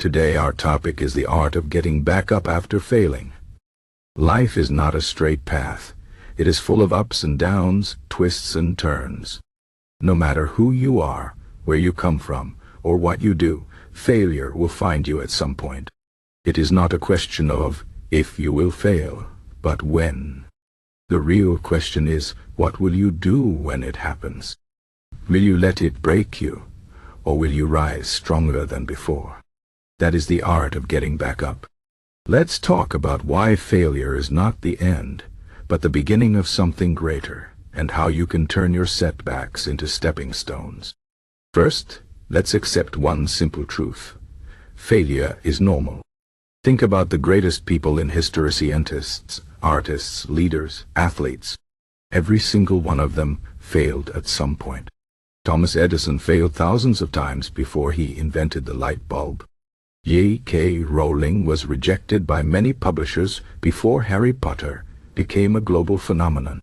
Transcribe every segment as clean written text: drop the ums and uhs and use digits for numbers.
Today our topic is the art of getting back up after failing. Life is not a straight path. It is full of ups and downs, twists and turns. No matter who you are, where you come from, or what you do, failure will find you at some point. It is not a question of if you will fail, but when. The real question is, what will you do when it happens? Will you let it break you, or will you rise stronger than before? That is the art of getting back up. Let's talk about why failure is not the end, but the beginning of something greater, and how you can turn your setbacks into stepping stones. First, let's accept one simple truth. Failure is normal. Think about the greatest people in history: scientists, artists, leaders, athletes. Every single one of them failed at some point. Thomas Edison failed thousands of times before he invented the light bulb. J.K. Rowling was rejected by many publishers before Harry Potter became a global phenomenon.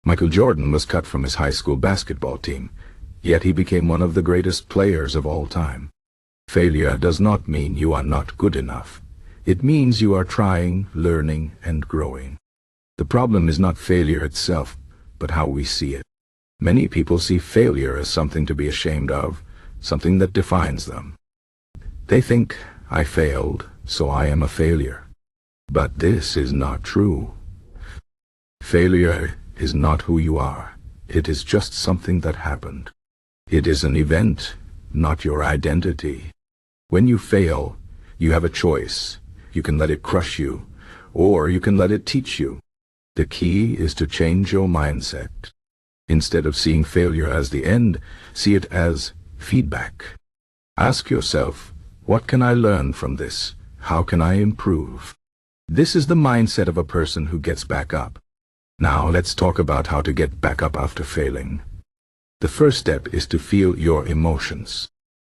Michael Jordan was cut from his high school basketball team, yet he became one of the greatest players of all time. Failure does not mean you are not good enough. It means you are trying, learning, and growing. The problem is not failure itself, but how we see it. Many people see failure as something to be ashamed of, something that defines them. They think, I failed, so I am a failure. But this is not true. Failure is not who you are. It is just something that happened. It is an event, not your identity. When you fail, you have a choice. You can let it crush you, or you can let it teach you. The key is to change your mindset. Instead of seeing failure as the end, see it as feedback. Ask yourself, what can I learn from this? How can I improve? This is the mindset of a person who gets back up. Now let's talk about how to get back up after failing. The first step is to feel your emotions.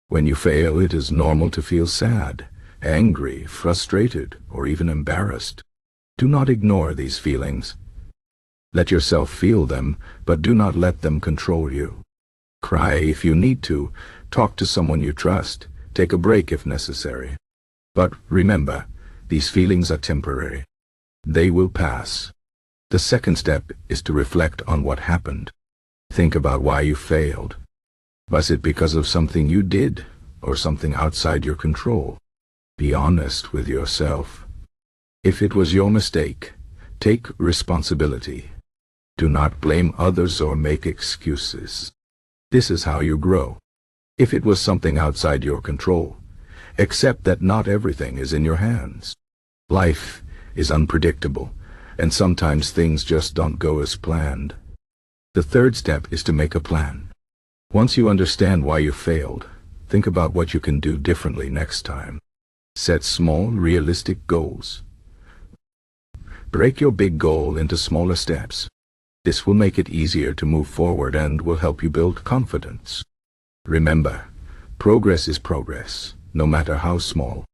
When you fail, it is normal to feel sad, angry, frustrated, or even embarrassed. Do not ignore these feelings. Let yourself feel them, but do not let them control you. Cry if you need to. Talk to someone you trust. Take a break if necessary. But remember, these feelings are temporary. They will pass. The second step is to reflect on what happened. Think about why you failed. Was it because of something you did, or something outside your control? Be honest with yourself. If it was your mistake, take responsibility. Do not blame others or make excuses. This is how you grow. If it was something outside your control, accept that not everything is in your hands. Life is unpredictable, and sometimes things just don't go as planned. The third step is to make a plan. Once you understand why you failed, think about what you can do differently next time. Set small, realistic goals. Break your big goal into smaller steps. This will make it easier to move forward and will help you build confidence. Remember, progress is progress, no matter how small.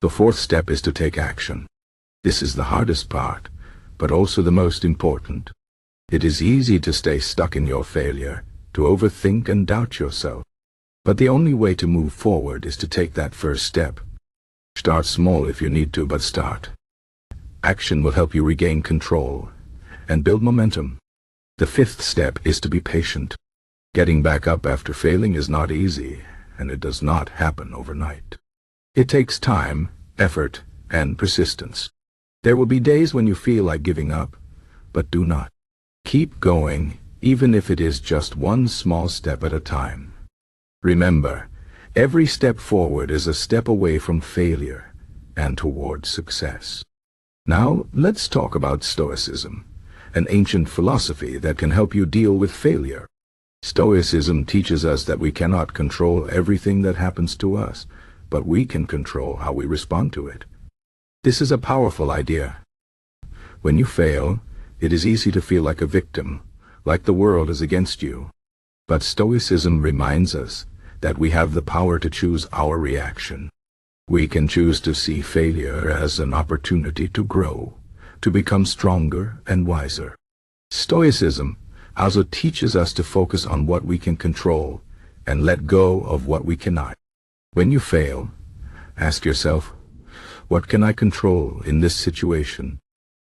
The fourth step is to take action. This is the hardest part, but also the most important. It is easy to stay stuck in your failure, to overthink and doubt yourself. But the only way to move forward is to take that first step. Start small if you need to, but start. Action will help you regain control and build momentum. The fifth step is to be patient. Getting back up after failing is not easy, and it does not happen overnight. It takes time, effort, and persistence. There will be days when you feel like giving up, but do not. Keep going, even if it is just one small step at a time. Remember, every step forward is a step away from failure and toward success. Now, let's talk about Stoicism, an ancient philosophy that can help you deal with failure. Stoicism teaches us that we cannot control everything that happens to us, but we can control how we respond to it. This is a powerful idea. When you fail, it is easy to feel like a victim, like the world is against you. But Stoicism reminds us that we have the power to choose our reaction. We can choose to see failure as an opportunity to grow, to become stronger and wiser. Stoicism also teaches us to focus on what we can control and let go of what we cannot. When you fail, Ask yourself, what can I control in this situation?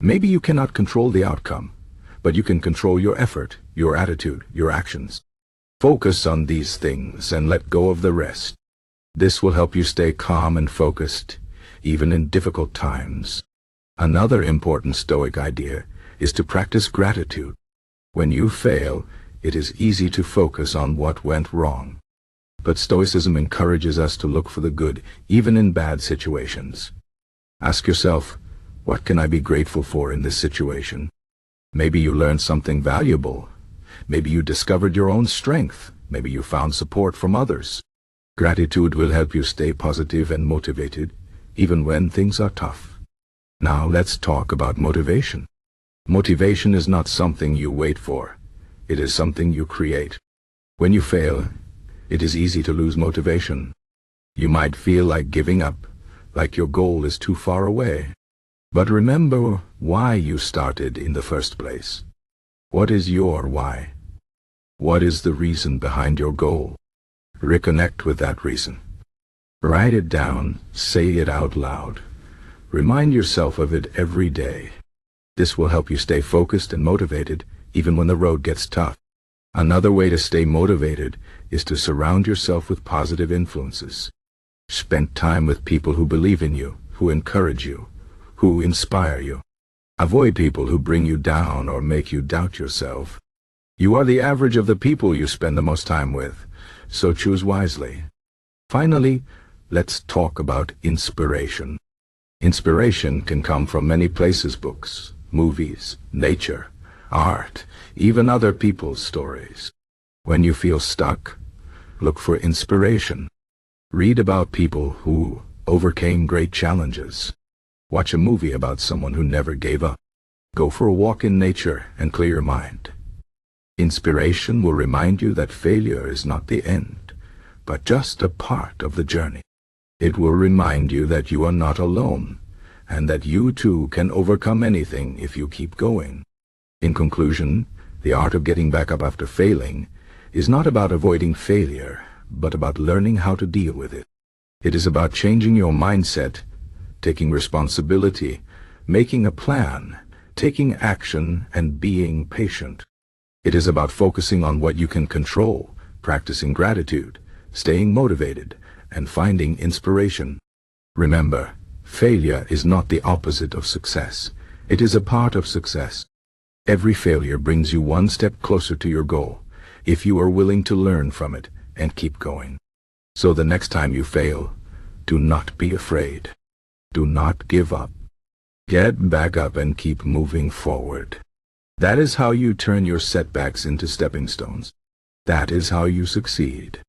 Maybe you cannot control the outcome, but you can control your effort, your attitude, your actions. Focus on these things and let go of the rest. This will help you stay calm and focused, even in difficult times. Another important Stoic idea is to practice gratitude. When you fail, it is easy to focus on what went wrong. But Stoicism encourages us to look for the good, even in bad situations. Ask yourself, what can I be grateful for in this situation? Maybe you learned something valuable. Maybe you discovered your own strength. Maybe you found support from others. Gratitude will help you stay positive and motivated, even when things are tough. Now let's talk about motivation. Motivation is not something you wait for. It is something you create. When you fail, it is easy to lose motivation. You might feel like giving up, like your goal is too far away. But remember why you started in the first place. What is your why? What is the reason behind your goal? Reconnect with that reason. Write it down, say it out loud. Remind yourself of it every day. This will help you stay focused and motivated, even when the road gets tough. Another way to stay motivated is to surround yourself with positive influences. Spend time with people who believe in you, who encourage you, who inspire you. Avoid people who bring you down or make you doubt yourself. You are the average of the people you spend the most time with, so choose wisely. Finally, let's talk about inspiration. Inspiration can come from many places: books, movies, nature, art, even other people's stories. When you feel stuck, look for inspiration. Read about people who overcame great challenges. Watch a movie about someone who never gave up. Go for a walk in nature and clear your mind. Inspiration will remind you that failure is not the end, but just a part of the journey. It will remind you that you are not alone, and that you too can overcome anything if you keep going. In conclusion, the art of getting back up after failing is not about avoiding failure, but about learning how to deal with it. It is about changing your mindset, taking responsibility, making a plan, taking action, and being patient. It is about focusing on what you can control, practicing gratitude, staying motivated, and finding inspiration. Remember, failure is not the opposite of success. It is a part of success. Every failure brings you one step closer to your goal, if you are willing to learn from it and keep going. So the next time you fail, do not be afraid. Do not give up. Get back up and keep moving forward. That is how you turn your setbacks into stepping stones. That is how you succeed.